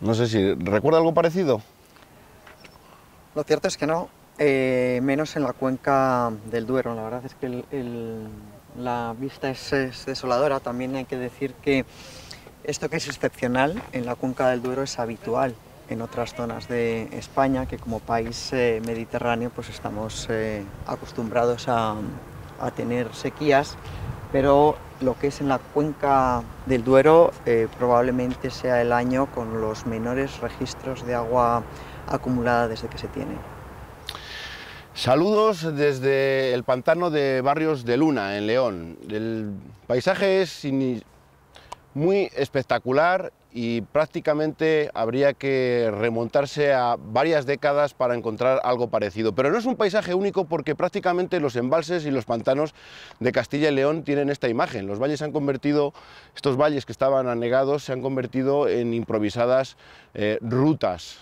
No sé si recuerda algo parecido. Lo cierto es que no, menos en la cuenca del Duero. La verdad es que la vista es desoladora. También hay que decir que esto que es excepcional en la cuenca del Duero es habitual en otras zonas de España, que como país mediterráneo pues estamos acostumbrados a tener sequías, pero lo que es en la cuenca del Duero probablemente sea el año con los menores registros de agua acumulada desde que se tiene. Saludos desde el pantano de Barrios de Luna, en León. El paisaje es muy espectacular y prácticamente habría que remontarse a varias décadas para encontrar algo parecido. Pero no es un paisaje único porque prácticamente los embalses y los pantanos de Castilla y León tienen esta imagen. Los valles se han convertido, estos valles que estaban anegados, se han convertido en improvisadas rutas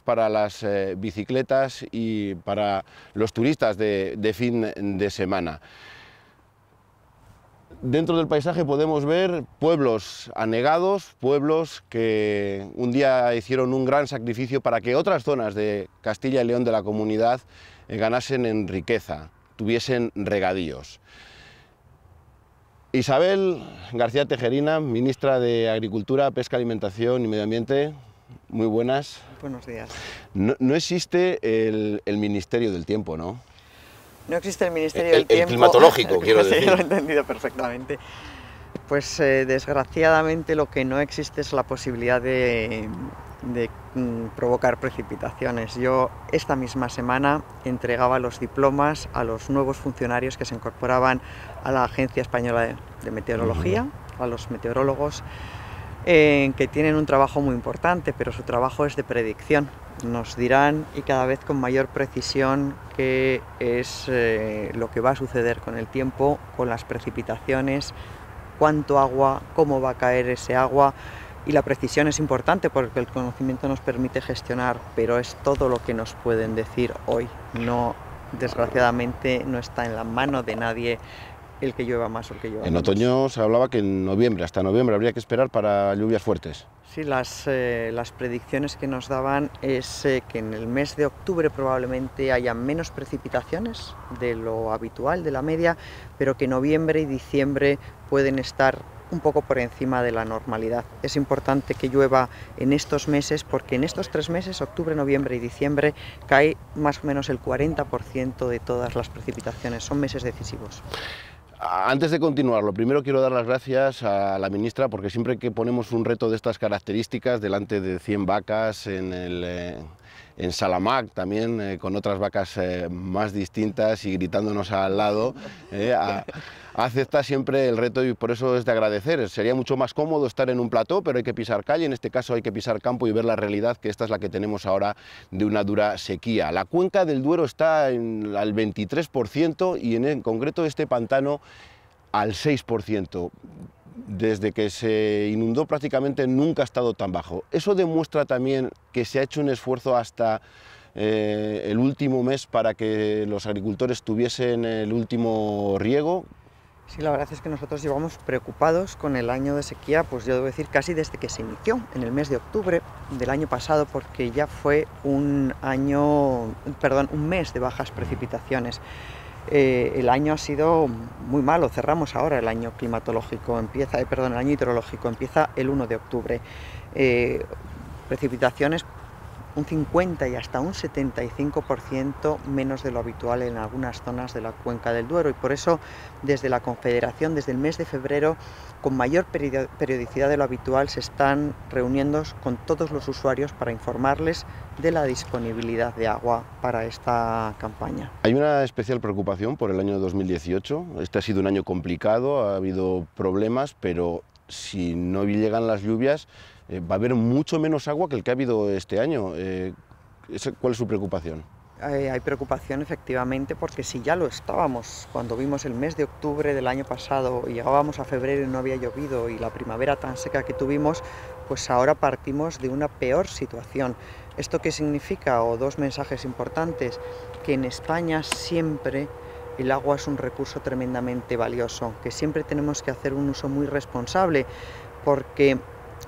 para las bicicletas y para los turistas de fin de semana. Dentro del paisaje podemos ver pueblos anegados, pueblos que un día hicieron un gran sacrificio para que otras zonas de Castilla y León de la comunidad ganasen en riqueza, tuviesen regadíos. Isabel García Tejerina, ministra de Agricultura, Pesca, Alimentación y Medio Ambiente, muy buenas. Buenos días. No existe el Ministerio del Tiempo, ¿no? No existe el Ministerio del Tiempo. El climatológico, quiero decir. Lo he entendido perfectamente. Pues desgraciadamente lo que no existe es la posibilidad de provocar precipitaciones. Yo esta misma semana entregaba los diplomas a los nuevos funcionarios que se incorporaban a la Agencia Española de Meteorología, a los meteorólogos, que tienen un trabajo muy importante, pero su trabajo es de predicción. Nos dirán, y cada vez con mayor precisión, qué es lo que va a suceder con el tiempo, con las precipitaciones, cuánto agua, cómo va a caer ese agua. Y la precisión es importante porque el conocimiento nos permite gestionar, pero es todo lo que nos pueden decir hoy. No, desgraciadamente no está en la mano de nadie el que llueva más o el que llueva menos. En otoño se hablaba que en noviembre, hasta noviembre, habría que esperar para lluvias fuertes. Sí, las predicciones que nos daban es que en el mes de octubre probablemente haya menos precipitaciones de lo habitual, de la media, pero que noviembre y diciembre pueden estar un poco por encima de la normalidad. Es importante que llueva en estos meses porque en estos 3 meses, octubre, noviembre y diciembre, cae más o menos el 40% de todas las precipitaciones. Son meses decisivos. Antes de continuar, lo primero quiero dar las gracias a la ministra porque siempre que ponemos un reto de estas características delante de 100 vacas en Salamac, también con otras vacas más distintas y gritándonos al lado, acepta siempre el reto y por eso es de agradecer. Sería mucho más cómodo estar en un plató, pero hay que pisar calle, en este caso hay que pisar campo y ver la realidad, que esta es la que tenemos ahora de una dura sequía. La cuenca del Duero está al 23% y en concreto este pantano al 6%. Desde que se inundó prácticamente nunca ha estado tan bajo. Eso demuestra también que se ha hecho un esfuerzo hasta el último mes para que los agricultores tuviesen el último riego. Sí, la verdad es que nosotros llevamos preocupados con el año de sequía, pues yo debo decir casi desde que se inició, en el mes de octubre del año pasado, porque ya fue un mes de bajas precipitaciones. El año ha sido muy malo, cerramos ahora el año climatológico, el año hidrológico, empieza el 1 de octubre. Precipitaciones un 50 y hasta un 75% menos de lo habitual en algunas zonas de la cuenca del Duero, y por eso desde la Confederación, desde el mes de febrero, con mayor periodicidad de lo habitual, se están reuniendo con todos los usuarios para informarles de la disponibilidad de agua para esta campaña. Hay una especial preocupación por el año 2018, este ha sido un año complicado, ha habido problemas, pero si no llegan las lluvias, va a haber mucho menos agua que el que ha habido este año. ¿Cuál es su preocupación? Hay preocupación efectivamente porque si ya lo estábamos cuando vimos el mes de octubre del año pasado y llegábamos a febrero y no había llovido y la primavera tan seca que tuvimos, pues ahora partimos de una peor situación. ¿Esto qué significa? O dos mensajes importantes: que en España siempre el agua es un recurso tremendamente valioso, que siempre tenemos que hacer un uso muy responsable, porque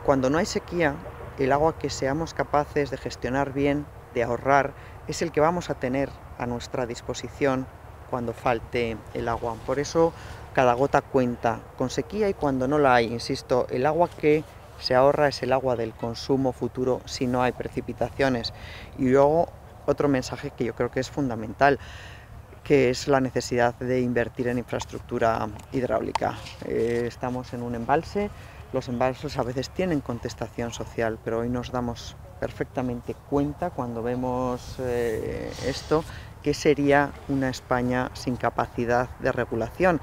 cuando no hay sequía el agua que seamos capaces de gestionar bien, de ahorrar, es el que vamos a tener a nuestra disposición cuando falte el agua. Por eso cada gota cuenta, con sequía y cuando no la hay. Insisto, el agua que se ahorra es el agua del consumo futuro si no hay precipitaciones. Y luego otro mensaje que yo creo que es fundamental, que es la necesidad de invertir en infraestructura hidráulica. Estamos en un embalse, los embalses a veces tienen contestación social, pero hoy nos damos perfectamente cuenta cuando vemos esto, que sería una España sin capacidad de regulación,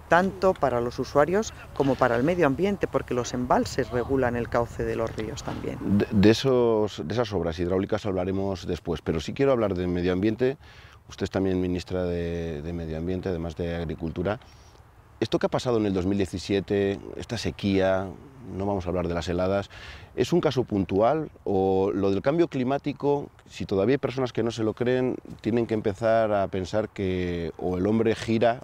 tanto para los usuarios como para el medio ambiente, porque los embalses regulan el cauce de los ríos también. De esas obras hidráulicas hablaremos después, pero sí quiero hablar de medio ambiente. Usted es también ministra de Medio Ambiente, además de Agricultura. Esto que ha pasado en el 2017, esta sequía, no vamos a hablar de las heladas, ¿es un caso puntual o lo del cambio climático, si todavía hay personas que no se lo creen, tienen que empezar a pensar que o el hombre gira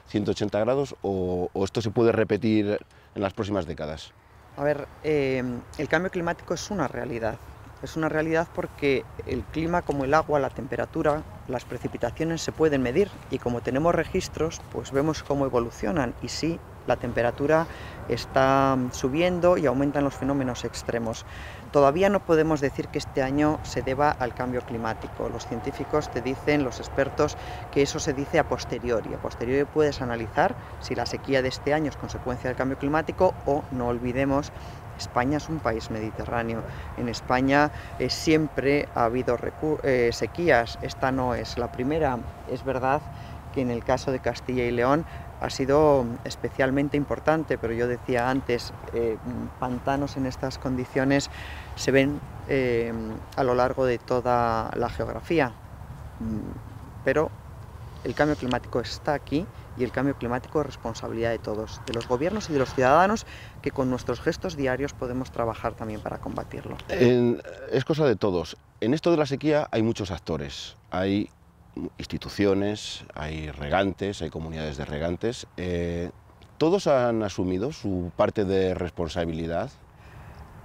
180 grados o esto se puede repetir en las próximas décadas? A ver, el cambio climático es una realidad. Es una realidad porque el clima, como el agua, la temperatura, las precipitaciones se pueden medir y como tenemos registros, pues vemos cómo evolucionan y sí, la temperatura está subiendo y aumentan los fenómenos extremos. Todavía no podemos decir que este año se deba al cambio climático. Los científicos te dicen, los expertos, que eso se dice a posteriori. A posteriori puedes analizar si la sequía de este año es consecuencia del cambio climático o, no olvidemos, España es un país mediterráneo. En España siempre ha habido sequías. Esta no es la primera. Es verdad que en el caso de Castilla y León ha sido especialmente importante, pero yo decía antes, pantanos en estas condiciones se ven a lo largo de toda la geografía. Pero el cambio climático está aquí y el cambio climático es responsabilidad de todos, de los gobiernos y de los ciudadanos, que con nuestros gestos diarios podemos trabajar también para combatirlo. Es cosa de todos. En esto de la sequía hay muchos actores. Hay instituciones, hay regantes, hay comunidades de regantes. ¿Todos han asumido su parte de responsabilidad?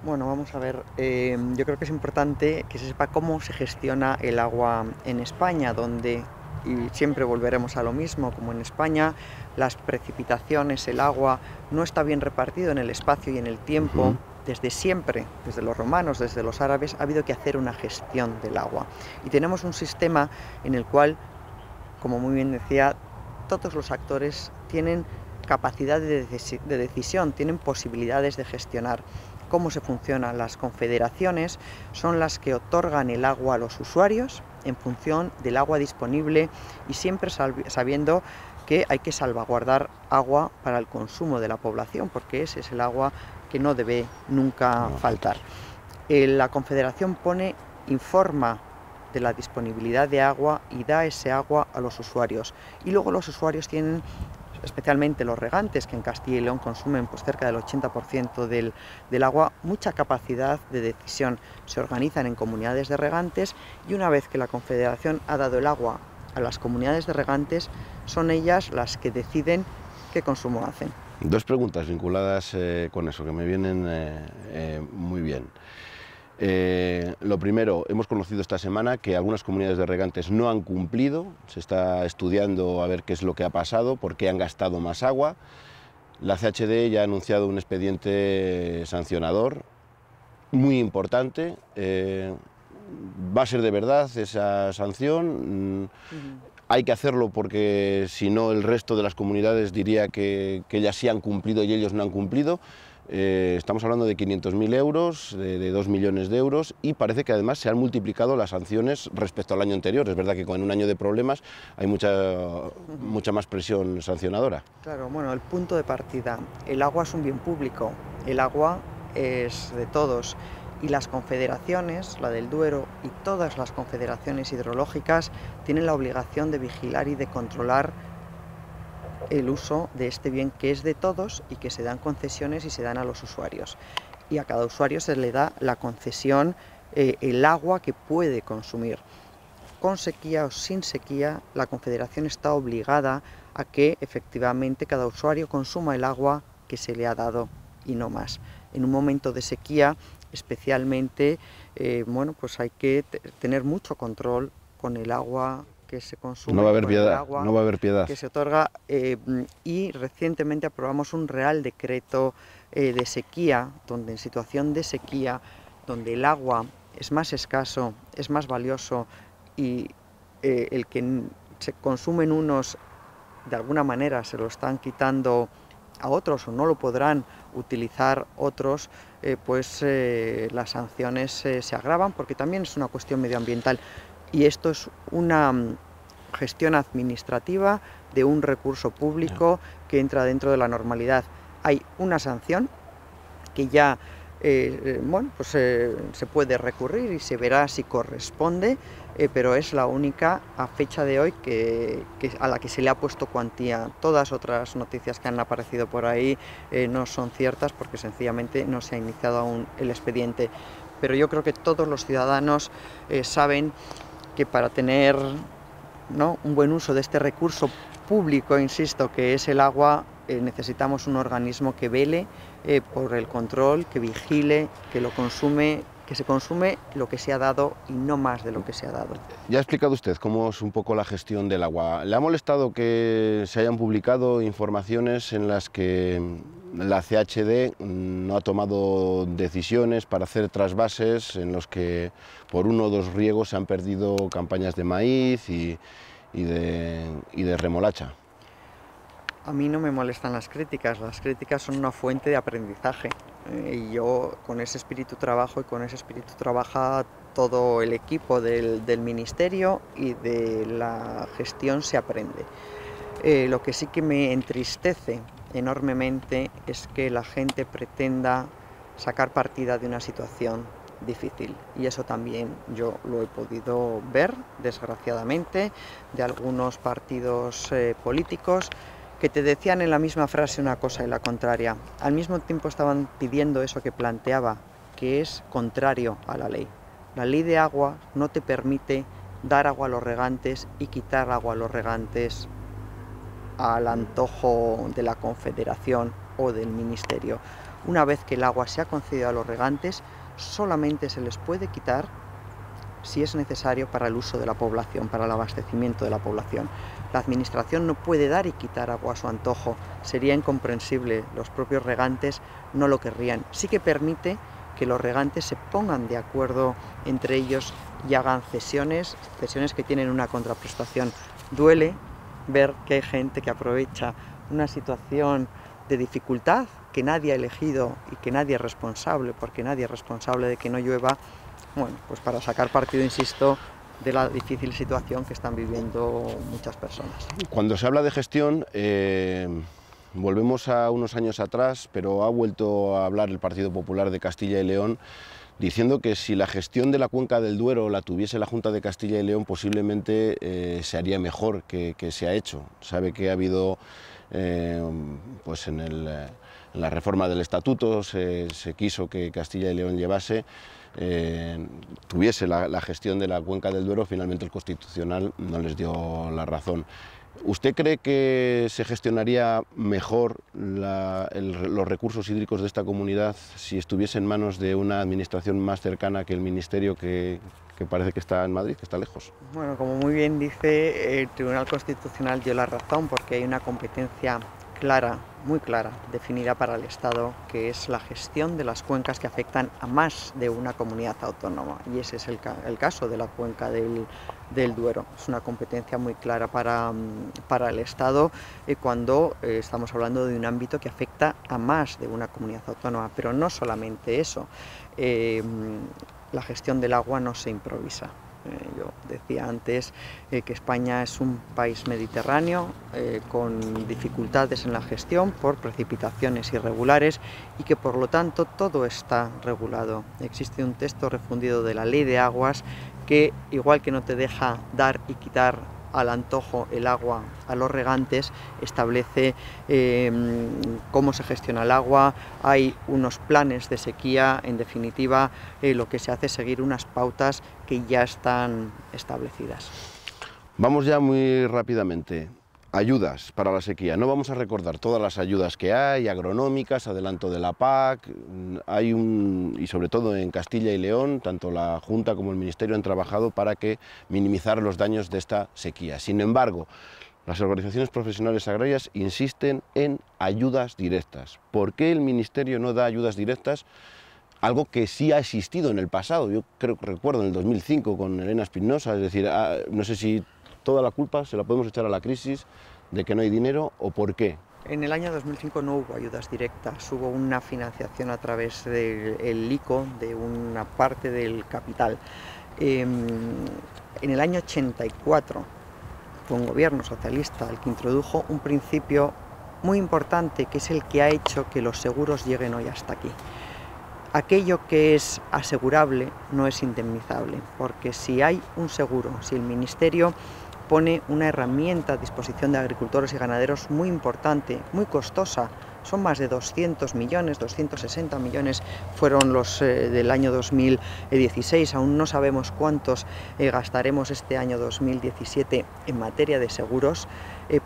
Bueno, vamos a ver, yo creo que es importante que se sepa cómo se gestiona el agua en España, donde, y siempre volveremos a lo mismo, como en España, las precipitaciones, el agua, no está bien repartido en el espacio y en el tiempo. Desde siempre, desde los romanos, desde los árabes, ha habido que hacer una gestión del agua. Y tenemos un sistema en el cual, como muy bien decía, todos los actores tienen capacidad de decisión, tienen posibilidades de gestionar. ¿Cómo se funcionan? Las confederaciones son las que otorgan el agua a los usuarios en función del agua disponible y siempre sabiendo que hay que salvaguardar agua para el consumo de la población, porque ese es el agua que no debe nunca faltar. La Confederación informa de la disponibilidad de agua y da ese agua a los usuarios. Y luego los usuarios tienen, especialmente los regantes, que en Castilla y León consumen pues cerca del 80% del agua, mucha capacidad de decisión. Se organizan en comunidades de regantes y una vez que la Confederación ha dado el agua a las comunidades de regantes, son ellas las que deciden qué consumo hacen. Dos preguntas vinculadas con eso, que me vienen muy bien. Lo primero, hemos conocido esta semana que algunas comunidades de regantes no han cumplido, se está estudiando a ver qué es lo que ha pasado, por qué han gastado más agua. La CHD ya ha anunciado un expediente sancionador muy importante. ¿Va a ser de verdad esa sanción? Hay que hacerlo porque si no el resto de las comunidades diría que ellas sí han cumplido y ellos no han cumplido. Estamos hablando de 500.000 euros, de 2 millones de euros y parece que además se han multiplicado las sanciones respecto al año anterior. Es verdad que con un año de problemas hay mucha más presión sancionadora. Claro, bueno, el punto de partida, el agua es un bien público, el agua es de todos. Y las confederaciones, la del Duero y todas las confederaciones hidrológicas tienen la obligación de vigilar y de controlar el uso de este bien que es de todos y que se dan concesiones y se dan a los usuarios. Y a cada usuario se le da la concesión, el agua que puede consumir. Con sequía o sin sequía, la Confederación está obligada a que efectivamente cada usuario consuma el agua que se le ha dado y no más. En un momento de sequía, especialmente, bueno, pues hay que tener mucho control con el agua que se consume, no va a haber con piedad, el agua no va a haber piedad. que se otorga, y recientemente aprobamos un Real Decreto de sequía, donde en situación de sequía, donde el agua es más escaso, es más valioso y el que se consumen unos de alguna manera se lo están quitando a otros o no lo podrán utilizar otros, pues las sanciones se agravan, porque también es una cuestión medioambiental y esto es una gestión administrativa de un recurso público que entra dentro de la normalidad. Hay una sanción que ya bueno, pues, se puede recurrir y se verá si corresponde, pero es la única a fecha de hoy a la que se le ha puesto cuantía. Todas otras noticias que han aparecido por ahí no son ciertas porque sencillamente no se ha iniciado aún el expediente. Pero yo creo que todos los ciudadanos saben que para tener, ¿no?, un buen uso de este recurso público, insisto, que es el agua, necesitamos un organismo que vele por el control, que vigile, que se consume lo que se ha dado y no más de lo que se ha dado. Ya ha explicado usted cómo es un poco la gestión del agua. ¿Le ha molestado que se hayan publicado informaciones en las que la CHD no ha tomado decisiones para hacer trasvases, en los que por uno o dos riegos se han perdido campañas de maíz y de remolacha? A mí no me molestan las críticas son una fuente de aprendizaje y yo con ese espíritu trabajo y con ese espíritu trabaja todo el equipo del ministerio y de la gestión se aprende. Lo que sí que me entristece enormemente es que la gente pretenda sacar partida de una situación difícil y eso también yo lo he podido ver, desgraciadamente, de algunos partidos políticos que te decían en la misma frase una cosa y la contraria. Al mismo tiempo estaban pidiendo eso que planteaba, que es contrario a la ley. La ley de agua no te permite dar agua a los regantes y quitar agua a los regantes al antojo de la Confederación o del Ministerio. Una vez que el agua se ha concedido a los regantes, solamente se les puede quitar si es necesario para el uso de la población, para el abastecimiento de la población. La Administración no puede dar y quitar agua a su antojo, sería incomprensible, los propios regantes no lo querrían. Sí que permite que los regantes se pongan de acuerdo entre ellos y hagan cesiones que tienen una contraprestación. Duele ver que hay gente que aprovecha una situación de dificultad que nadie ha elegido y que nadie es responsable, porque nadie es responsable de que no llueva, bueno, pues para sacar partido, insisto, de la difícil situación que están viviendo muchas personas. Cuando se habla de gestión, volvemos a unos años atrás, pero ha vuelto a hablar el Partido Popular de Castilla y León, diciendo que si la gestión de la cuenca del Duero la tuviese la Junta de Castilla y León, posiblemente se haría mejor que se ha hecho. Sabe que ha habido, pues en la reforma del Estatuto, se quiso que Castilla y León tuviese la gestión de la cuenca del Duero. Finalmente el Constitucional no les dio la razón. ¿Usted cree que se gestionaría mejor los recursos hídricos de esta comunidad si estuviese en manos de una administración más cercana que el Ministerio, que parece que está en Madrid, que está lejos? Bueno, como muy bien dice, el Tribunal Constitucional dio la razón porque hay una competencia clara, muy clara, definida para el Estado, que es la gestión de las cuencas que afectan a más de una comunidad autónoma, y ese es el caso de la cuenca del Duero. Es una competencia muy clara para el Estado cuando estamos hablando de un ámbito que afecta a más de una comunidad autónoma, pero no solamente eso, la gestión del agua no se improvisa. Yo decía antes que España es un país mediterráneo con dificultades en la gestión por precipitaciones irregulares y que por lo tanto todo está regulado. Existe un texto refundido de la Ley de Aguas que, igual que no te deja dar y quitar al antojo el agua a los regantes, establece cómo se gestiona el agua, hay unos planes de sequía, en definitiva lo que se hace es seguir unas pautas que ya están establecidas. Vamos ya muy rápidamente ayudas para la sequía. No vamos a recordar todas las ayudas que hay, agronómicas, adelanto de la PAC, y sobre todo en Castilla y León, tanto la Junta como el Ministerio han trabajado para minimizar los daños de esta sequía. Sin embargo, las organizaciones profesionales agrarias insisten en ayudas directas. ¿Por qué el Ministerio no da ayudas directas? Algo que sí ha existido en el pasado. Yo recuerdo en el 2005 con Elena Espinosa, es decir, no sé si toda la culpa se la podemos echar a la crisis de que no hay dinero o por qué. En el año 2005 no hubo ayudas directas, hubo una financiación a través del ICO, de una parte del capital. En el año 84 fue un gobierno socialista el que introdujo un principio muy importante, que es el que ha hecho que los seguros lleguen hoy hasta aquí. Aquello que es asegurable no es indemnizable, porque si hay un seguro, si el Ministerio pone una herramienta a disposición de agricultores y ganaderos muy importante, muy costosa, son más de 200 millones, 260 millones fueron los del año 2016, aún no sabemos cuántos gastaremos este año 2017 en materia de seguros,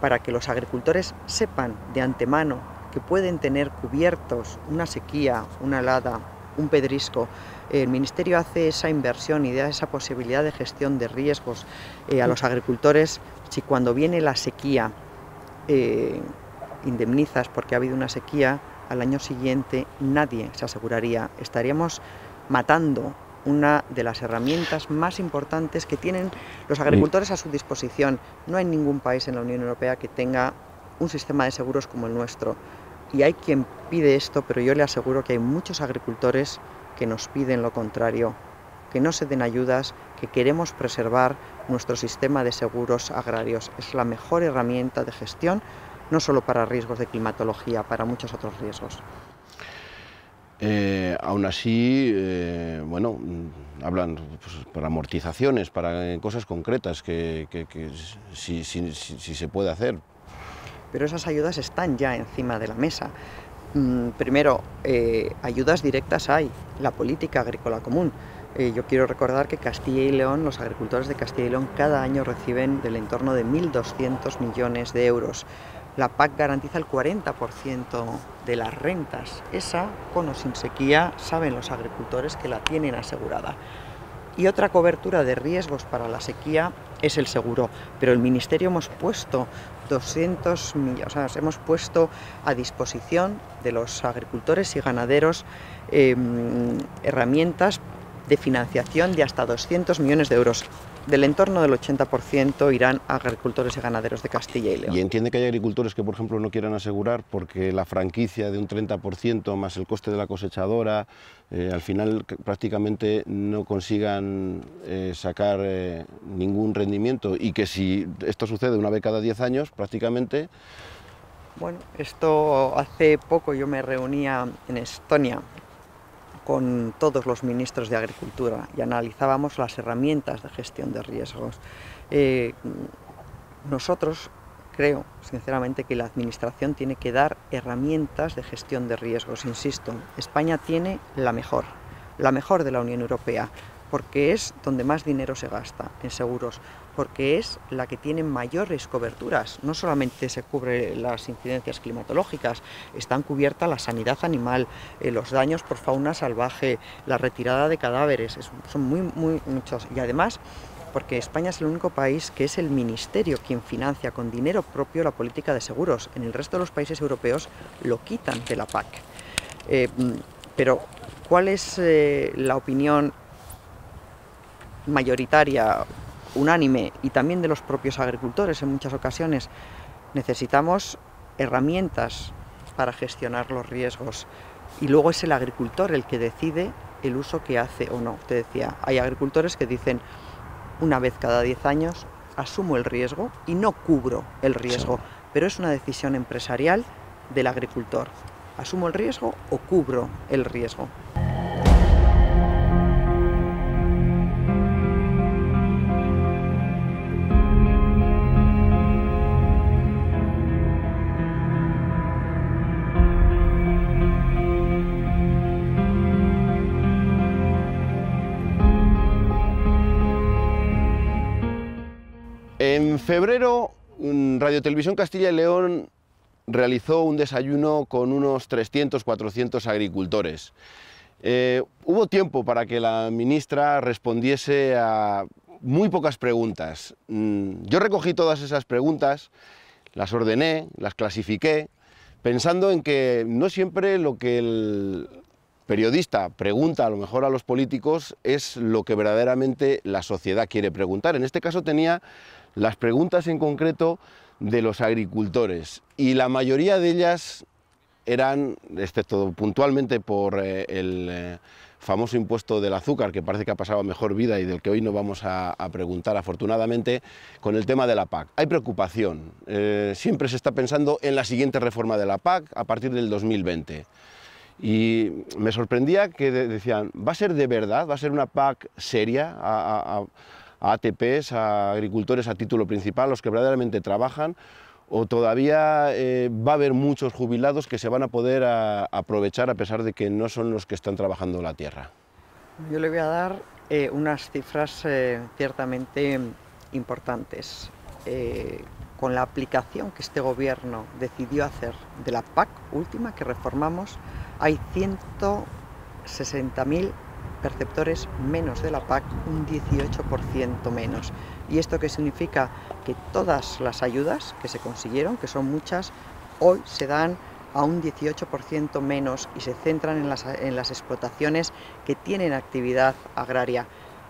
para que los agricultores sepan de antemano que pueden tener cubiertos una sequía, una helada, un pedrisco. El Ministerio hace esa inversión y da esa posibilidad de gestión de riesgos a los agricultores. Si cuando viene la sequía indemnizas porque ha habido una sequía, al año siguiente nadie se aseguraría. Estaríamos matando una de las herramientas más importantes que tienen los agricultores a su disposición. No hay ningún país en la Unión Europea que tenga un sistema de seguros como el nuestro. Y hay quien pide esto, pero yo le aseguro que hay muchos agricultores que nos piden lo contrario, que no se den ayudas, que queremos preservar nuestro sistema de seguros agrarios. Es la mejor herramienta de gestión, no solo para riesgos de climatología, para muchos otros riesgos. Aún así, bueno, hablan pues, para amortizaciones, para cosas concretas que sí se puede hacer. Pero esas ayudas están ya encima de la mesa. Primero, ayudas directas hay, la política agrícola común. Yo quiero recordar que Castilla y León, los agricultores de Castilla y León cada año reciben del entorno de 1.200 millones de euros. La PAC garantiza el 40% de las rentas. Esa, con o sin sequía, saben los agricultores que la tienen asegurada. Y otra cobertura de riesgos para la sequía es el seguro. Pero el Ministerio hemos puesto 200 millones, o sea, hemos puesto a disposición de los agricultores y ganaderos herramientas de financiación de hasta 200 millones de euros. Del entorno del 80% irán a agricultores y ganaderos de Castilla y León. ¿Y entiende que hay agricultores que, por ejemplo, no quieran asegurar porque la franquicia de un 30% más el coste de la cosechadora, al final prácticamente no consigan sacar ningún rendimiento, y que si esto sucede una vez cada 10 años, prácticamente... Bueno, esto hace poco yo me reunía en Estonia con todos los ministros de Agricultura y analizábamos las herramientas de gestión de riesgos. Nosotros creo, sinceramente, que la Administración tiene que dar herramientas de gestión de riesgos. Insisto, España tiene la mejor de la Unión Europea, porque es donde más dinero se gasta en seguros, porque es la que tiene mayores coberturas. No solamente se cubre las incidencias climatológicas, están cubiertas la sanidad animal, los daños por fauna salvaje, la retirada de cadáveres, son muy muchos. Y además, porque España es el único país que es el Ministerio quien financia con dinero propio la política de seguros. En el resto de los países europeos lo quitan de la PAC. Pero, ¿cuál es la opinión mayoritaria, unánime, y también de los propios agricultores en muchas ocasiones? Necesitamos herramientas para gestionar los riesgos, y luego es el agricultor el que decide el uso que hace o no. Te decía, hay agricultores que dicen, una vez cada 10 años asumo el riesgo y no cubro el riesgo, sí. Pero es una decisión empresarial del agricultor. ¿Asumo el riesgo o cubro el riesgo? En febrero Radio Televisión Castilla y León realizó un desayuno con unos 300, 400 agricultores. Hubo tiempo para que la ministra respondiese a muy pocas preguntas. Yo recogí todas esas preguntas, las ordené, las clasifiqué, pensando en que no siempre lo que el periodista pregunta a lo mejor a los políticos es lo que verdaderamente la sociedad quiere preguntar. En este caso tenía las preguntas en concreto de los agricultores y la mayoría de ellas eran, excepto puntualmente por el famoso impuesto del azúcar, que parece que ha pasado a mejor vida y del que hoy no vamos a preguntar afortunadamente, con el tema de la PAC. Hay preocupación, siempre se está pensando en la siguiente reforma de la PAC a partir del 2020. Y me sorprendía que decían, ¿va a ser de verdad? ¿Va a ser una PAC seria a ATPs, a agricultores a título principal, los que verdaderamente trabajan? ¿O todavía va a haber muchos jubilados que se van a poder aprovechar a pesar de que no son los que están trabajando la tierra? Yo le voy a dar unas cifras ciertamente importantes. Con la aplicación que este gobierno decidió hacer de la PAC última que reformamos, hay 160.000 perceptores menos de la PAC, un 18% menos. ¿Y esto qué significa? Que todas las ayudas que se consiguieron, que son muchas, hoy se dan a un 18% menos y se centran en las explotaciones que tienen actividad agraria.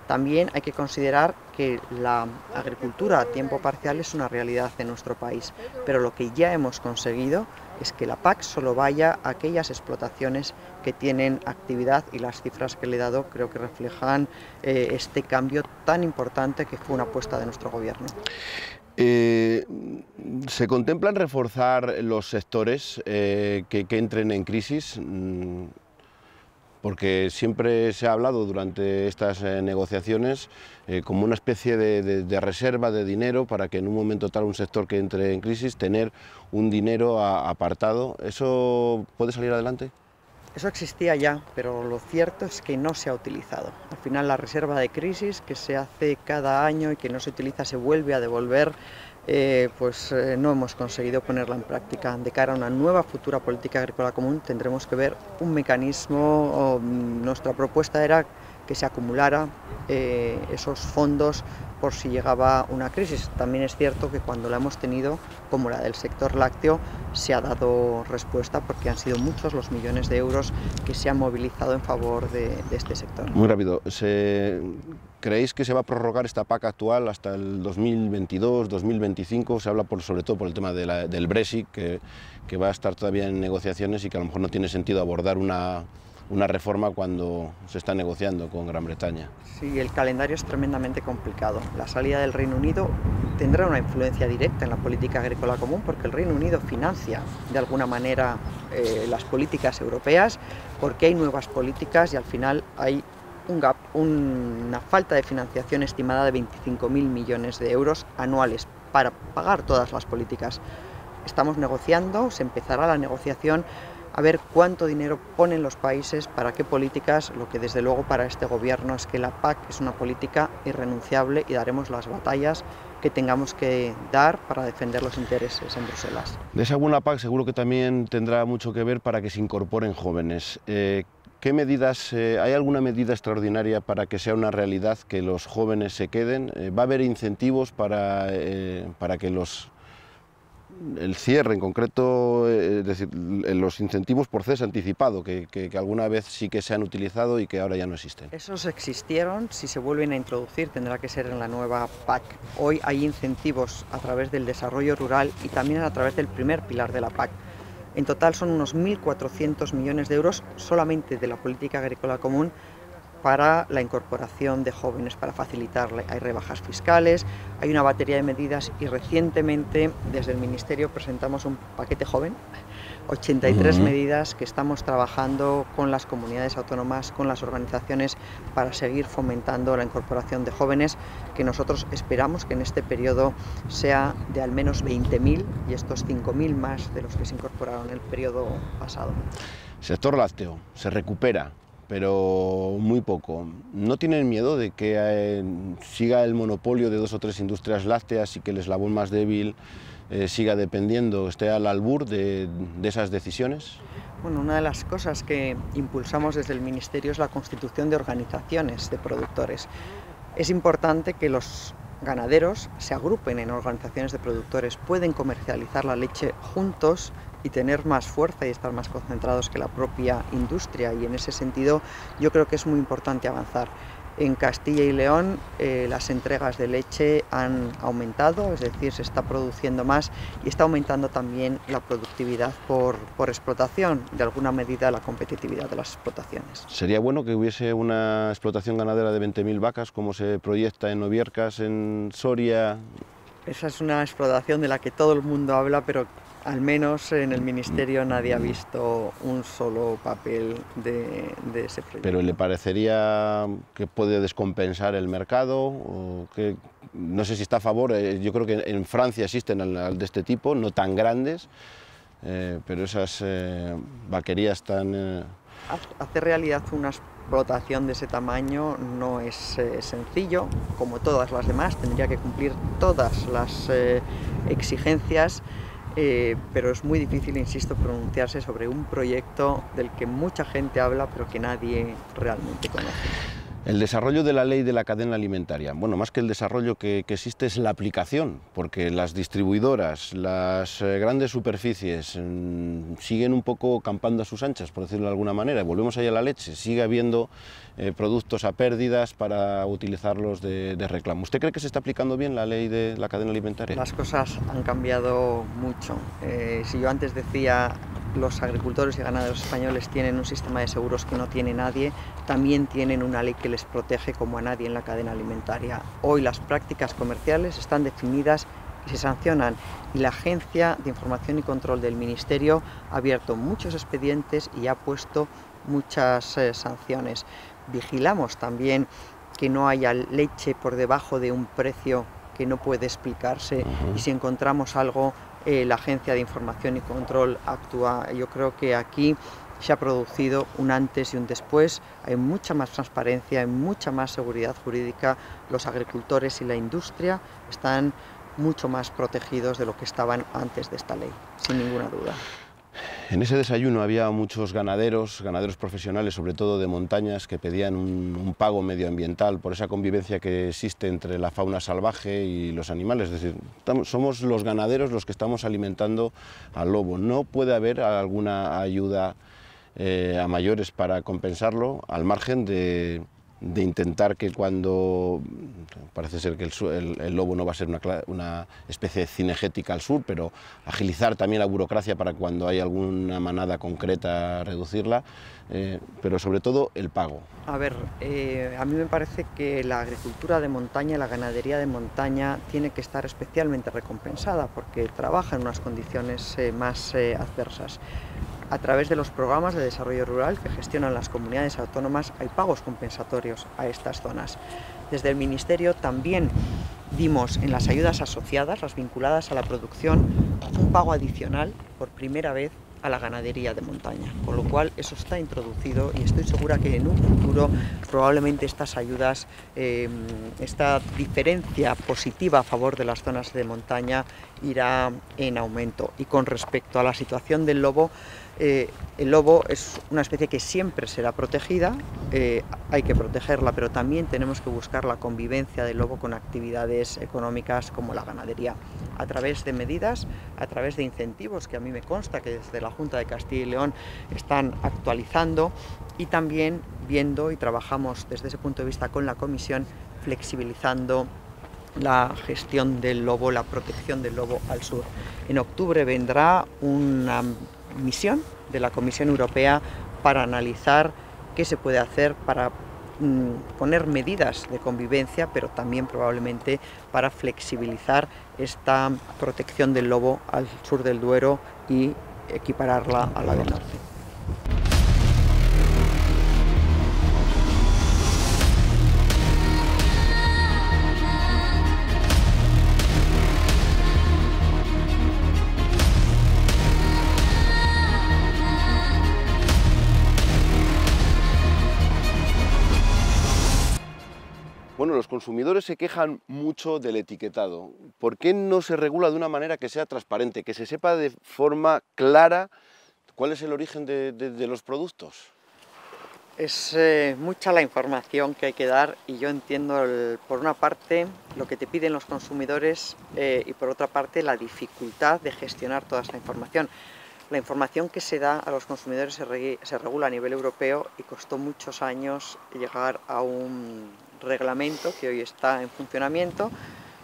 También hay que considerar que la agricultura a tiempo parcial es una realidad en nuestro país, pero lo que ya hemos conseguido es que la PAC solo vaya a aquellas explotaciones que tienen actividad, y las cifras que le he dado creo que reflejan este cambio tan importante que fue una apuesta de nuestro gobierno. ¿Se contemplan reforzar los sectores que entren en crisis? Porque siempre se ha hablado durante estas negociaciones como una especie de reserva de dinero para que en un momento tal un sector que entre en crisis, tener un dinero apartado. ¿Eso puede salir adelante? Eso existía ya, pero lo cierto es que no se ha utilizado. Al final la reserva de crisis que se hace cada año y que no se utiliza se vuelve a devolver, no hemos conseguido ponerla en práctica. De cara a una nueva futura política agrícola común tendremos que ver un mecanismo. Nuestra propuesta era que se acumulara esos fondos por si llegaba una crisis. También es cierto que cuando la hemos tenido, como la del sector lácteo, se ha dado respuesta porque han sido muchos los millones de euros que se han movilizado en favor de este sector. Muy rápido, ¿creéis que se va a prorrogar esta PAC actual hasta el 2022, 2025? Se habla sobre todo por el tema del Brexit, que va a estar todavía en negociaciones y que a lo mejor no tiene sentido abordar una reforma cuando se está negociando con Gran Bretaña. Sí, el calendario es tremendamente complicado. La salida del Reino Unido tendrá una influencia directa en la política agrícola común porque el Reino Unido financia de alguna manera las políticas europeas, porque hay nuevas políticas y al final hay un gap, una falta de financiación estimada de 25.000 millones de euros anuales para pagar todas las políticas. Estamos negociando, se empezará la negociación a ver cuánto dinero ponen los países para qué políticas. Lo que desde luego para este gobierno es que la PAC es una política irrenunciable y daremos las batallas que tengamos que dar para defender los intereses en Bruselas. De esa buena PAC seguro que también tendrá mucho que ver para que se incorporen jóvenes. ¿Qué medidas, hay alguna medida extraordinaria para que sea una realidad que los jóvenes se queden? ¿Va a haber incentivos para que el cierre en concreto, es decir, los incentivos por cese anticipado, que alguna vez sí que se han utilizado y que ahora ya no existen? Esos existieron, si se vuelven a introducir tendrá que ser en la nueva PAC. Hoy hay incentivos a través del desarrollo rural y también a través del primer pilar de la PAC. En total son unos 1.400 millones de euros solamente de la política agrícola común para la incorporación de jóvenes, para facilitarle. Hay rebajas fiscales, hay una batería de medidas y recientemente desde el Ministerio presentamos un paquete joven, 83 medidas que estamos trabajando con las comunidades autónomas, con las organizaciones para seguir fomentando la incorporación de jóvenes, que nosotros esperamos que en este periodo sea de al menos 20.000 y estos 5.000 más de los que se incorporaron en el periodo pasado. Sector lácteo, se recupera. pero muy poco. ¿No tienen miedo de que siga el monopolio de 2 o 3 industrias lácteas y que el eslabón más débil siga dependiendo, esté al albur de esas decisiones? Bueno, una de las cosas que impulsamos desde el Ministerio es la constitución de organizaciones de productores. Es importante que los ganaderos se agrupen en organizaciones de productores, pueden comercializar la leche juntos y tener más fuerza y estar más concentrados que la propia industria, y en ese sentido yo creo que es muy importante avanzar. En Castilla y León las entregas de leche han aumentado, es decir, se está produciendo más y está aumentando también la productividad por explotación, de alguna medida la competitividad de las explotaciones. ¿Sería bueno que hubiese una explotación ganadera de 20.000 vacas como se proyecta en Noviercas, en Soria? Esa es una explotación de la que todo el mundo habla, pero al menos en el Ministerio nadie ha visto un solo papel de ese proyecto. ¿Pero le parecería que puede descompensar el mercado? O que, no sé si está a favor, yo creo que en Francia existen de este tipo, no tan grandes, pero esas vaquerías tan... Hacer realidad una explotación de ese tamaño no es sencillo, como todas las demás, tendría que cumplir todas las exigencias, pero es muy difícil, insisto, pronunciarse sobre un proyecto del que mucha gente habla pero que nadie realmente conoce. El desarrollo de la ley de la cadena alimentaria, bueno, más que el desarrollo que existe es la aplicación, porque las distribuidoras, las grandes superficies siguen un poco campando a sus anchas, por decirlo de alguna manera, volvemos ahí a la leche, sigue habiendo productos a pérdidas para utilizarlos de reclamo. ¿Usted cree que se está aplicando bien la ley de la cadena alimentaria? Las cosas han cambiado mucho. Si yo antes decía los agricultores y ganaderos españoles tienen un sistema de seguros que no tiene nadie, también tienen una ley que les protege como a nadie en la cadena alimentaria. Hoy las prácticas comerciales están definidas y se sancionan, y la Agencia de Información y Control del Ministerio ha abierto muchos expedientes y ha puesto muchas sanciones. Vigilamos también que no haya leche por debajo de un precio que no puede explicarse, y si encontramos algo, la Agencia de Información y Control actúa. Yo creo que aquí se ha producido un antes y un después, hay mucha más transparencia, hay mucha más seguridad jurídica, los agricultores y la industria están mucho más protegidos de lo que estaban antes de esta ley, sin ninguna duda. En ese desayuno había muchos ganaderos profesionales, sobre todo de montañas, que pedían un pago medioambiental por esa convivencia que existe entre la fauna salvaje y los animales. Es decir, somos los ganaderos los que estamos alimentando al lobo. ¿No puede haber alguna ayuda a mayores para compensarlo, al margen de intentar que cuando, parece ser que el lobo no va a ser una especie cinegética al sur, pero agilizar también la burocracia para cuando hay alguna manada concreta reducirla, pero sobre todo el pago? A ver, a mí me parece que la agricultura de montaña, la ganadería de montaña tiene que estar especialmente recompensada porque trabaja en unas condiciones más adversas. A través de los programas de desarrollo rural que gestionan las comunidades autónomas hay pagos compensatorios a estas zonas. Desde el Ministerio también dimos en las ayudas asociadas, las vinculadas a la producción, un pago adicional por primera vez a la ganadería de montaña, con lo cual eso está introducido y estoy segura que en un futuro probablemente estas ayudas, esta diferencia positiva a favor de las zonas de montaña irá en aumento. Y con respecto a la situación del lobo, el lobo es una especie que siempre será protegida, hay que protegerla, pero también tenemos que buscar la convivencia del lobo con actividades económicas como la ganadería, a través de medidas, a través de incentivos que a mí me consta que desde la Junta de Castilla y León están actualizando, y también viendo, y trabajamos desde ese punto de vista con la Comisión, flexibilizando la gestión del lobo, la protección del lobo al sur. En octubre vendrá una misión de la Comisión Europea para analizar qué se puede hacer para poner medidas de convivencia, pero también probablemente para flexibilizar esta protección del lobo al sur del Duero y equipararla a la del norte. Bueno, los consumidores se quejan mucho del etiquetado. ¿Por qué no se regula de una manera que sea transparente, que se sepa de forma clara cuál es el origen de los productos? Es mucha la información que hay que dar y yo entiendo por una parte lo que te piden los consumidores y por otra parte la dificultad de gestionar toda esta información. La información que se da a los consumidores se regula a nivel europeo y costó muchos años llegar a un reglamento que hoy está en funcionamiento,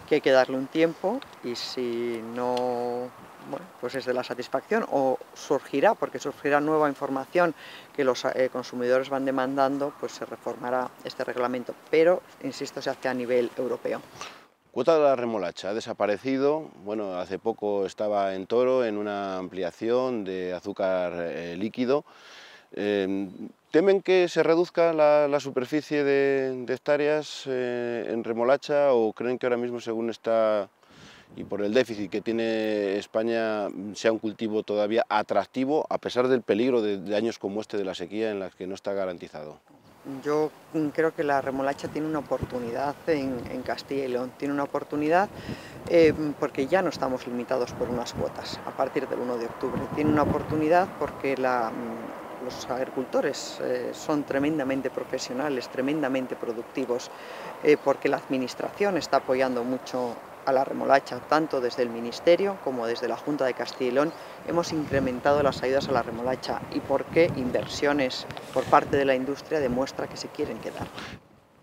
que hay que darle un tiempo y si no, bueno, pues es de la satisfacción o surgirá, porque surgirá nueva información que los consumidores van demandando, pues se reformará este reglamento, pero, insisto, se hace a nivel europeo. Cuota de la remolacha ha desaparecido. Bueno, hace poco estaba en Toro en una ampliación de azúcar líquido. ¿Temen que se reduzca la superficie de hectáreas en remolacha o creen que ahora mismo, según está y por el déficit que tiene España, sea un cultivo todavía atractivo a pesar del peligro de años como este de la sequía en las que no está garantizado? Yo creo que la remolacha tiene una oportunidad en Castilla y León, tiene una oportunidad porque ya no estamos limitados por unas cuotas a partir del 1 de octubre, tiene una oportunidad porque los agricultores son tremendamente profesionales, tremendamente productivos, porque la administración está apoyando mucho a la remolacha, tanto desde el Ministerio como desde la Junta de Castilla y León hemos incrementado las ayudas a la remolacha y porque inversiones por parte de la industria demuestra que se quieren quedar.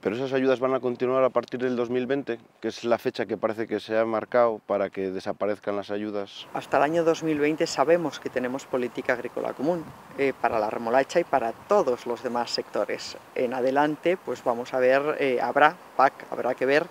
¿Pero esas ayudas van a continuar a partir del 2020, que es la fecha que parece que se ha marcado para que desaparezcan las ayudas? Hasta el año 2020 sabemos que tenemos política agrícola común para la remolacha y para todos los demás sectores. En adelante, pues vamos a ver, habrá PAC, habrá que ver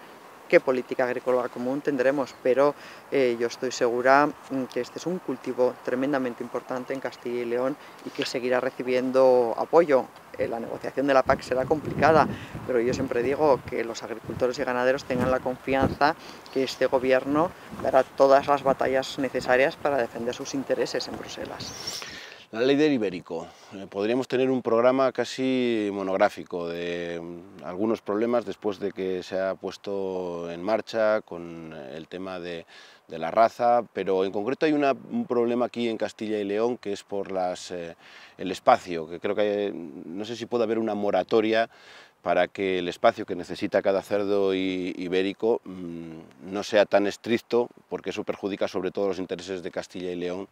qué política agrícola común tendremos, pero yo estoy segura que este es un cultivo tremendamente importante en Castilla y León y que seguirá recibiendo apoyo. La negociación de la PAC será complicada, pero yo siempre digo que los agricultores y ganaderos tengan la confianza que este gobierno dará todas las batallas necesarias para defender sus intereses en Bruselas. La ley del ibérico. Podríamos tener un programa casi monográfico de algunos problemas después de que se ha puesto en marcha con el tema de la raza, pero en concreto hay un problema aquí en Castilla y León que es por el espacio, que creo que no sé si puede haber una moratoria para que el espacio que necesita cada cerdo ibérico no sea tan estricto, porque eso perjudica sobre todo los intereses de Castilla y León,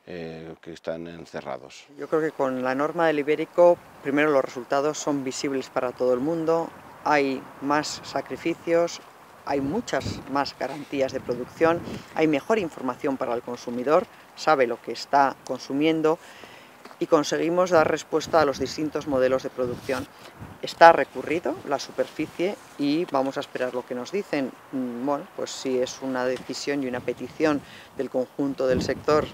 que están encerrados. Yo creo que con la norma del ibérico, primero los resultados son visibles para todo el mundo, hay más sacrificios, hay muchas más garantías de producción, hay mejor información para el consumidor, sabe lo que está consumiendo y conseguimos dar respuesta a los distintos modelos de producción. Está recurrido la superficie y vamos a esperar lo que nos dicen. Bueno, pues si es una decisión y una petición del conjunto del sector,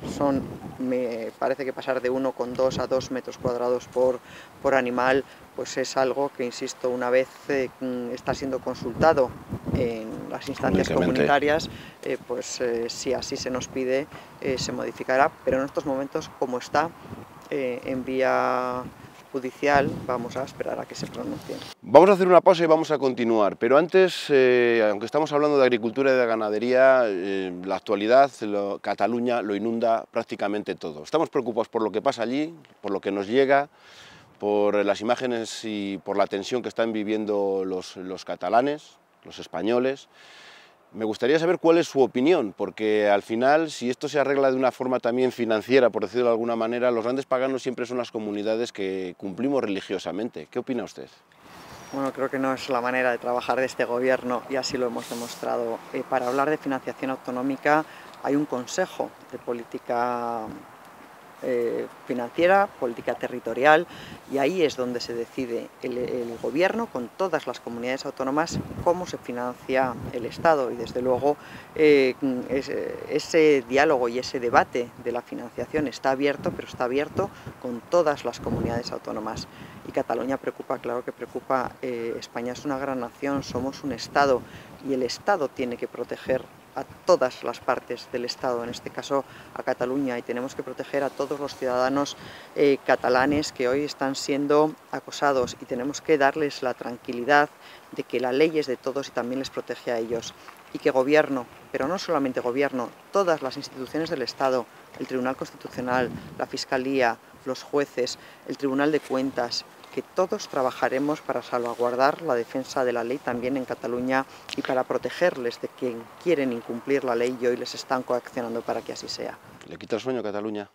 me parece que pasar de 1,2 a 2 metros cuadrados por animal, pues es algo que, insisto, una vez está siendo consultado en las instancias comunitarias, si así se nos pide, se modificará, pero en estos momentos, como está en vía judicial, vamos a esperar a que se pronuncie. Vamos a hacer una pausa y vamos a continuar, pero antes, aunque estamos hablando de agricultura y de ganadería, la actualidad, Cataluña lo inunda prácticamente todo. Estamos preocupados por lo que pasa allí, por lo que nos llega, por las imágenes y por la tensión que están viviendo los catalanes, los españoles. Me gustaría saber cuál es su opinión, porque al final, si esto se arregla de una forma también financiera, por decirlo de alguna manera, los grandes paganos siempre son las comunidades que cumplimos religiosamente. ¿Qué opina usted? Bueno, creo que no es la manera de trabajar de este gobierno y así lo hemos demostrado. Para hablar de financiación autonómica hay un consejo de política financiera, política territorial, y ahí es donde se decide el gobierno con todas las comunidades autónomas cómo se financia el Estado y desde luego ese diálogo y ese debate de la financiación está abierto, pero está abierto con todas las comunidades autónomas. Y Cataluña preocupa, claro que preocupa. España es una gran nación, somos un Estado y el Estado tiene que proteger a todas las partes del Estado, en este caso a Cataluña, y tenemos que proteger a todos los ciudadanos catalanes que hoy están siendo acosados, y tenemos que darles la tranquilidad de que la ley es de todos y también les protege a ellos, y que gobierno, pero no solamente gobierno, todas las instituciones del Estado, el Tribunal Constitucional, la Fiscalía, los jueces, el Tribunal de Cuentas, que todos trabajaremos para salvaguardar la defensa de la ley también en Cataluña y para protegerles de quien quieren incumplir la ley y hoy les están coaccionando para que así sea. ¿Le quita el sueño a Cataluña?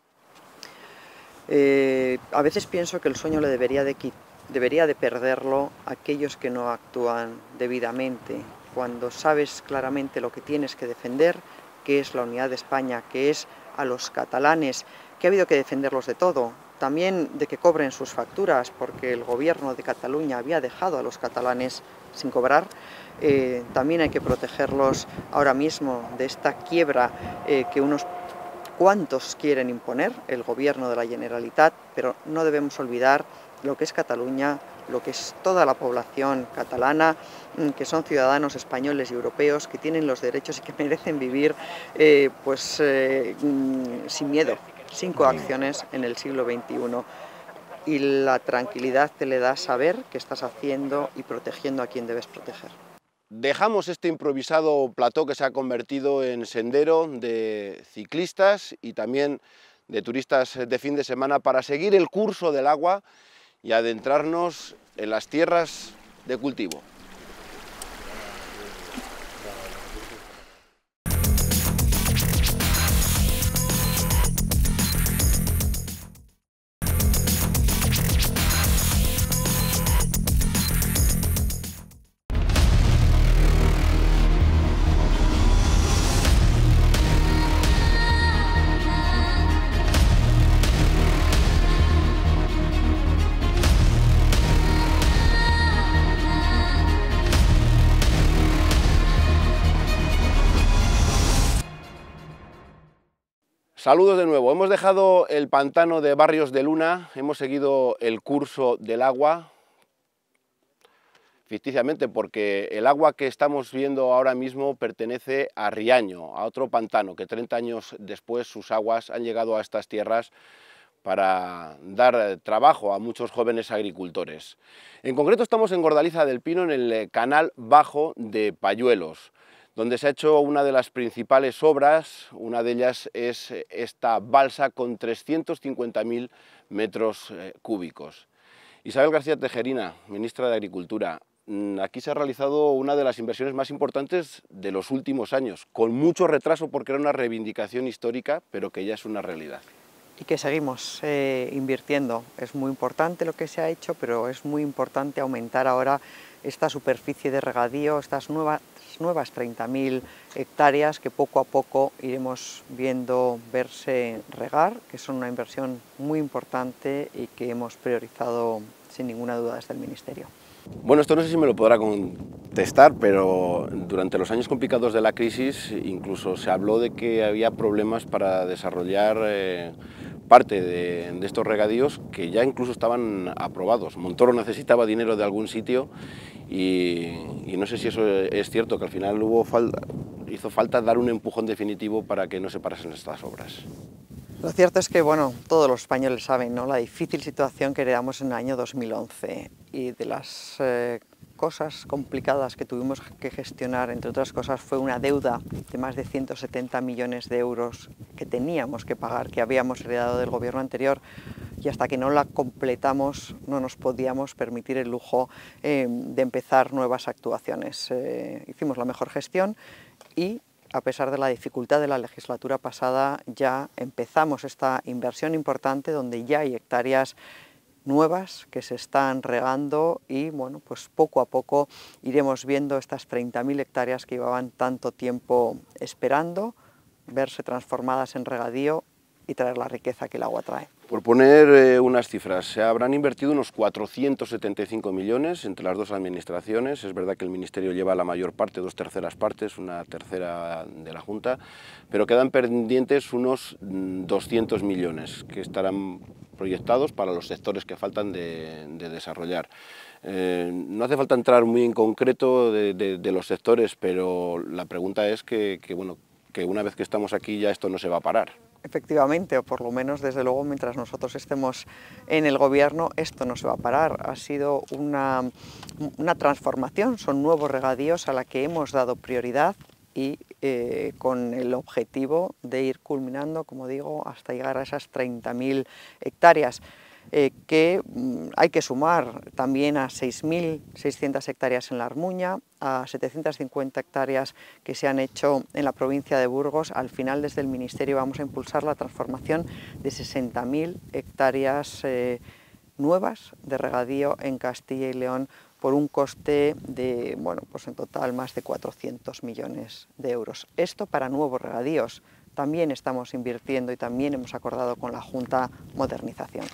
A veces pienso que el sueño le debería de perderlo aquellos que no actúan debidamente, cuando sabes claramente lo que tienes que defender, que es la unidad de España, que es a los catalanes, que ha habido que defenderlos de todo, también de que cobren sus facturas, porque el gobierno de Cataluña había dejado a los catalanes sin cobrar. También hay que protegerlos ahora mismo de esta quiebra que unos cuantos quieren imponer, el gobierno de la Generalitat, pero no debemos olvidar lo que es Cataluña, lo que es toda la población catalana, que son ciudadanos españoles y europeos, que tienen los derechos y que merecen vivir sin miedo, sin coacciones en el siglo XXI. Y la tranquilidad te le da saber que estás haciendo y protegiendo a quien debes proteger. Dejamos este improvisado plató que se ha convertido en sendero de ciclistas y también de turistas de fin de semana para seguir el curso del agua y adentrarnos en las tierras de cultivo. Saludos de nuevo. Hemos dejado el pantano de Barrios de Luna, hemos seguido el curso del agua, ficticiamente porque el agua que estamos viendo ahora mismo pertenece a Riaño, a otro pantano que 30 años después sus aguas han llegado a estas tierras para dar trabajo a muchos jóvenes agricultores. En concreto estamos en Gordaliza del Pino, en el canal bajo de Payuelos, donde se ha hecho una de las principales obras. Una de ellas es esta balsa con 350.000 metros cúbicos. Isabel García Tejerina, ministra de Agricultura, aquí se ha realizado una de las inversiones más importantes de los últimos años, con mucho retraso porque era una reivindicación histórica, pero que ya es una realidad. Y que seguimos invirtiendo. Es muy importante lo que se ha hecho, pero es muy importante aumentar ahora esta superficie de regadío, estas nuevas 30.000 hectáreas que poco a poco iremos viendo verse regar, que son una inversión muy importante y que hemos priorizado sin ninguna duda desde el Ministerio. Bueno, esto no sé si me lo podrá contestar, pero durante los años complicados de la crisis incluso se habló de que había problemas para desarrollar parte de estos regadíos que ya incluso estaban aprobados. Montoro necesitaba dinero de algún sitio y no sé si eso es cierto, que al final hizo falta dar un empujón definitivo para que no se parasen estas obras. Lo cierto es que, bueno, todos los españoles saben, ¿no?, la difícil situación que heredamos en el año 2011 y de las cosas complicadas que tuvimos que gestionar, entre otras cosas, fue una deuda de más de 170 millones de euros que teníamos que pagar, que habíamos heredado del gobierno anterior, y hasta que no la completamos no nos podíamos permitir el lujo de empezar nuevas actuaciones. Hicimos la mejor gestión y, a pesar de la dificultad de la legislatura pasada, ya empezamos esta inversión importante donde ya hay hectáreas nuevas que se están regando y, bueno, pues poco a poco iremos viendo estas 30.000 hectáreas que llevaban tanto tiempo esperando verse transformadas en regadío y traer la riqueza que el agua trae. Por poner unas cifras, se habrán invertido unos 475 millones entre las dos administraciones. Es verdad que el Ministerio lleva la mayor parte, 2/3 partes, una tercera de la Junta, pero quedan pendientes unos 200 millones que estarán proyectados para los sectores que faltan de desarrollar. No hace falta entrar muy en concreto de los sectores, pero la pregunta es bueno, que una vez que estamos aquí ya esto no se va a parar. Efectivamente, o por lo menos desde luego mientras nosotros estemos en el gobierno esto no se va a parar. Ha sido una transformación, son nuevos regadíos a la que hemos dado prioridad y con el objetivo de ir culminando, como digo, hasta llegar a esas 30.000 hectáreas. Que hay que sumar también a 6.600 hectáreas en la Armuña, a 750 hectáreas que se han hecho en la provincia de Burgos. Al final, desde el Ministerio vamos a impulsar la transformación de 60.000 hectáreas nuevas de regadío en Castilla y León por un coste de, bueno, pues en total más de 400 millones de euros. Esto para nuevos regadíos. También estamos invirtiendo y también hemos acordado con la Junta modernización.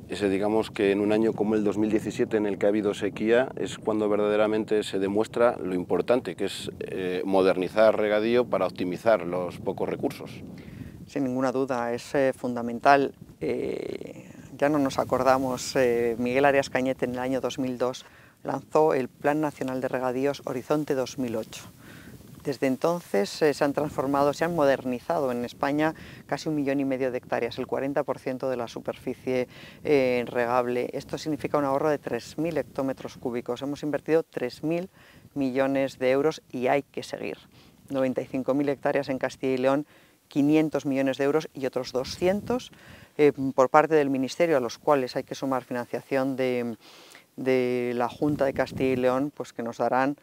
Digamos que en un año como el 2017, en el que ha habido sequía, es cuando verdaderamente se demuestra lo importante que es modernizar regadío para optimizar los pocos recursos. Sin ninguna duda, es fundamental. Ya no nos acordamos, Miguel Arias Cañete en el año 2002 lanzó el Plan Nacional de Regadíos Horizonte 2008. Desde entonces se han transformado, se han modernizado en España casi 1,5 millones de hectáreas, el 40% de la superficie regable. Esto significa un ahorro de 3.000 hectómetros cúbicos. Hemos invertido 3.000 millones de euros y hay que seguir. 95.000 hectáreas en Castilla y León, 500 millones de euros y otros 200 por parte del Ministerio, a los cuales hay que sumar financiación de la Junta de Castilla y León, pues que nos darán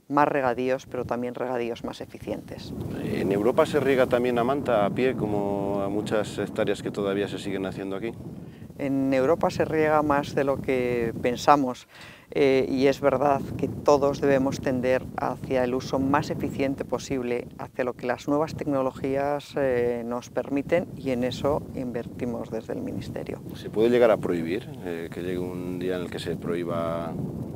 más regadíos, pero también regadíos más eficientes. ¿En Europa se riega también a manta, a pie, como a muchas hectáreas que todavía se siguen haciendo aquí? En Europa se riega más de lo que pensamos y es verdad que todos debemos tender hacia el uso más eficiente posible, hacia lo que las nuevas tecnologías nos permiten, y en eso invertimos desde el Ministerio. ¿Se puede llegar a prohibir, que llegue un día en el que se prohíba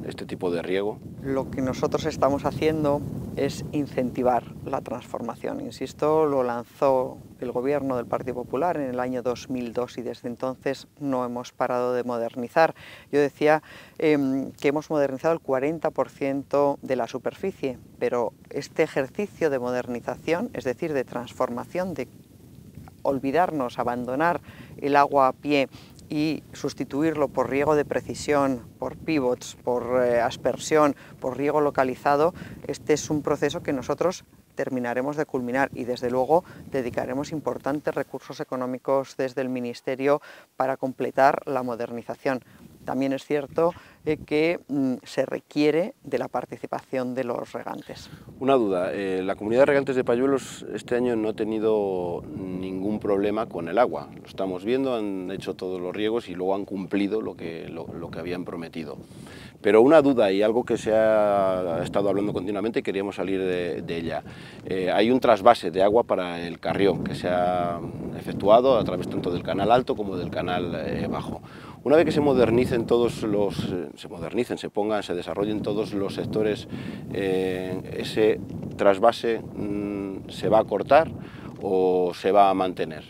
este tipo de riego? Lo que nosotros estamos haciendo es incentivar la transformación. Insisto, lo lanzó el gobierno del Partido Popular en el año 2002 y desde entonces no hemos parado de modernizar. Yo decía que hemos modernizado el 40% de la superficie, pero este ejercicio de modernización, es decir, de transformación, de olvidarnos, abandonar el agua a pie y sustituirlo por riego de precisión, por pivots, por aspersión, por riego localizado, este es un proceso que nosotros terminaremos de culminar y desde luego dedicaremos importantes recursos económicos desde el Ministerio para completar la modernización. También es cierto que se requiere de la participación de los regantes. Una duda, la comunidad de regantes de Payuelos este año no ha tenido ningún problema con el agua. Lo estamos viendo, han hecho todos los riegos y luego han cumplido lo que habían prometido. Pero una duda y algo que se ha estado hablando continuamente y queríamos salir de ella. Hay un trasvase de agua para el Carrión que se ha efectuado a través tanto del canal alto como del canal bajo. Una vez que se modernicen se desarrollen todos los sectores, ese trasvase ¿se va a cortar o se va a mantener?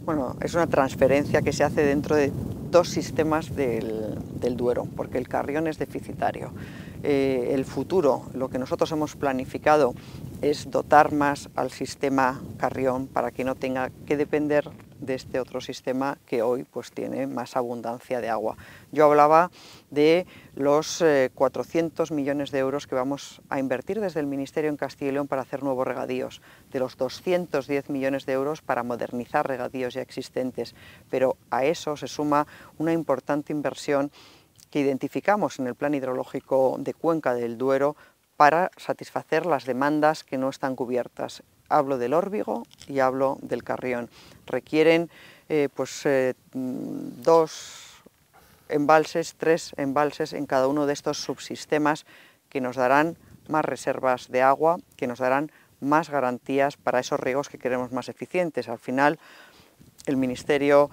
Bueno, es una transferencia que se hace dentro de dos sistemas del Duero, porque el Carrión es deficitario. El futuro, lo que nosotros hemos planificado es dotar más al sistema Carrión para que no tenga que depender de este otro sistema que hoy pues tiene más abundancia de agua. Yo hablaba de los 400 millones de euros que vamos a invertir desde el Ministerio en Castilla y León para hacer nuevos regadíos, de los 210 millones de euros para modernizar regadíos ya existentes, pero a eso se suma una importante inversión que identificamos en el Plan Hidrológico de Cuenca del Duero para satisfacer las demandas que no están cubiertas. Hablo del Órbigo y hablo del Carrión. Requieren dos embalses, 3 embalses en cada uno de estos subsistemas que nos darán más reservas de agua, que nos darán más garantías para esos riegos que queremos más eficientes. Al final, el Ministerio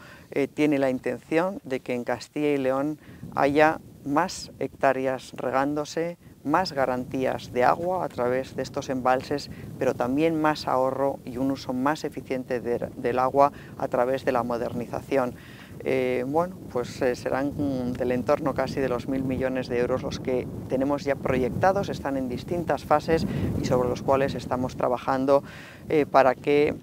tiene la intención de que en Castilla y León haya más hectáreas regándose, más garantías de agua a través de estos embalses, pero también más ahorro y un uso más eficiente del agua a través de la modernización. Bueno, pues serán del entorno casi de los 1.000 millones de euros los que tenemos ya proyectados, están en distintas fases y sobre los cuales estamos trabajando para que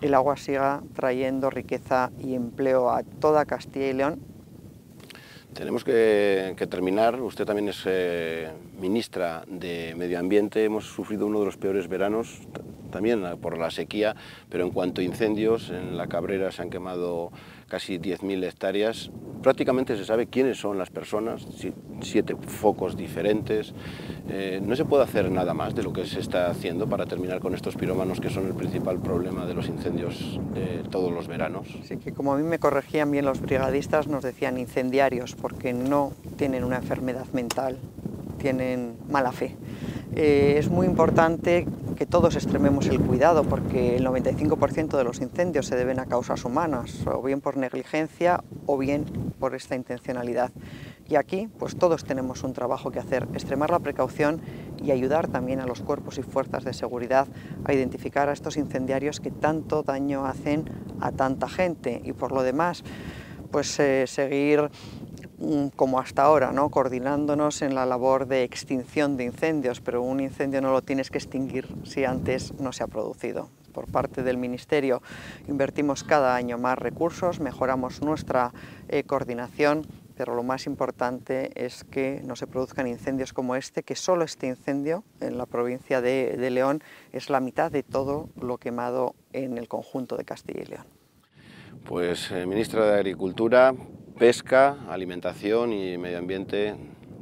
el agua siga trayendo riqueza y empleo a toda Castilla y León. Tenemos que terminar. Usted también es ministra de Medio Ambiente. Hemos sufrido uno de los peores veranos, también por la sequía, pero en cuanto a incendios, en la Cabrera se han quemado casi 10.000 hectáreas. Prácticamente se sabe quiénes son las personas, 7 focos diferentes. No se puede hacer nada más de lo que se está haciendo para terminar con estos pirómanos, que son el principal problema de los incendios de todos los veranos. Sí, que como a mí me corregían bien los brigadistas, nos decían incendiarios, porque no tienen una enfermedad mental, tienen mala fe. Es muy importante que todos extrememos el cuidado, porque el 95% de los incendios se deben a causas humanas, o bien por negligencia o bien por esta intencionalidad. Y aquí pues todos tenemos un trabajo que hacer, extremar la precaución y ayudar también a los cuerpos y fuerzas de seguridad a identificar a estos incendiarios que tanto daño hacen a tanta gente. Y por lo demás, pues seguir como hasta ahora, ¿no? Coordinándonos en la labor de extinción de incendios, pero un incendio no lo tienes que extinguir si antes no se ha producido. Por parte del Ministerio invertimos cada año más recursos, mejoramos nuestra coordinación, pero lo más importante es que no se produzcan incendios como este, que solo este incendio en la provincia de León es la mitad de todo lo quemado en el conjunto de Castilla y León. Pues ministra de Agricultura, Pesca, Alimentación y Medio Ambiente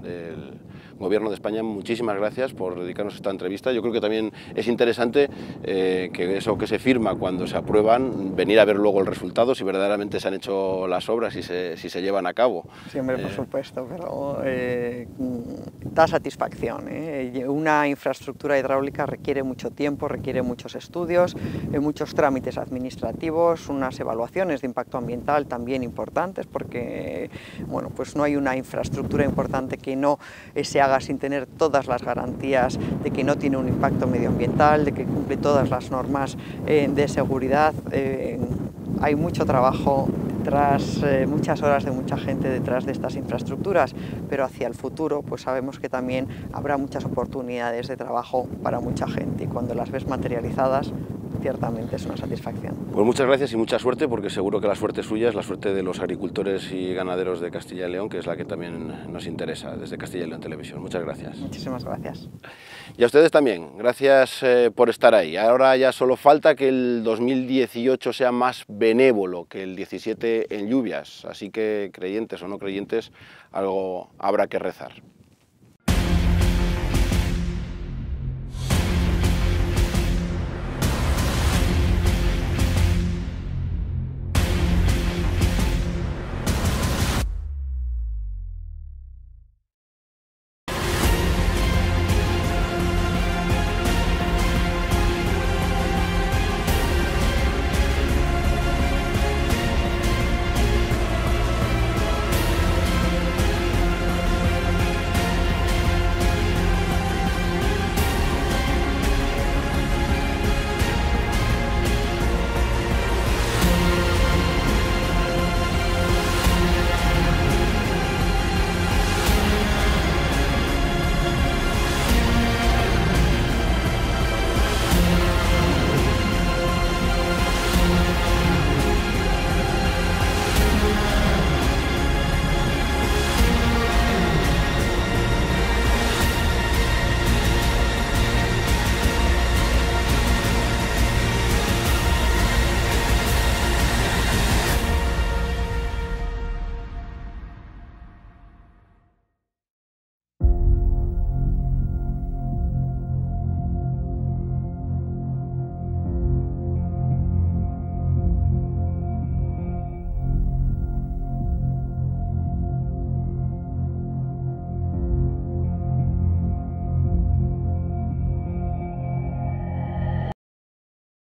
del Gobierno de España, muchísimas gracias por dedicarnos a esta entrevista. Yo creo que también es interesante que eso que se firma cuando se aprueban, venir a ver luego el resultado, si verdaderamente se han hecho las obras y si se llevan a cabo. Sí, hombre, por supuesto, pero da satisfacción. Una infraestructura hidráulica requiere mucho tiempo, requiere muchos estudios, muchos trámites administrativos, unas evaluaciones de impacto ambiental también importantes, porque bueno, pues no hay una infraestructura importante que no se haga sin tener todas las garantías de que no tiene un impacto medioambiental, de que cumple todas las normas de seguridad. Hay mucho trabajo detrás, muchas horas de mucha gente detrás de estas infraestructuras, pero hacia el futuro pues sabemos que también habrá muchas oportunidades de trabajo para mucha gente y cuando las ves materializadas ciertamente es una satisfacción. Pues muchas gracias y mucha suerte, porque seguro que la suerte suya es la suerte de los agricultores y ganaderos de Castilla y León, que es la que también nos interesa desde Castilla y León Televisión. Muchas gracias. Muchísimas gracias. Y a ustedes también, gracias por estar ahí. Ahora ya solo falta que el 2018 sea más benévolo que el 17 en lluvias, así que creyentes o no creyentes, algo habrá que rezar.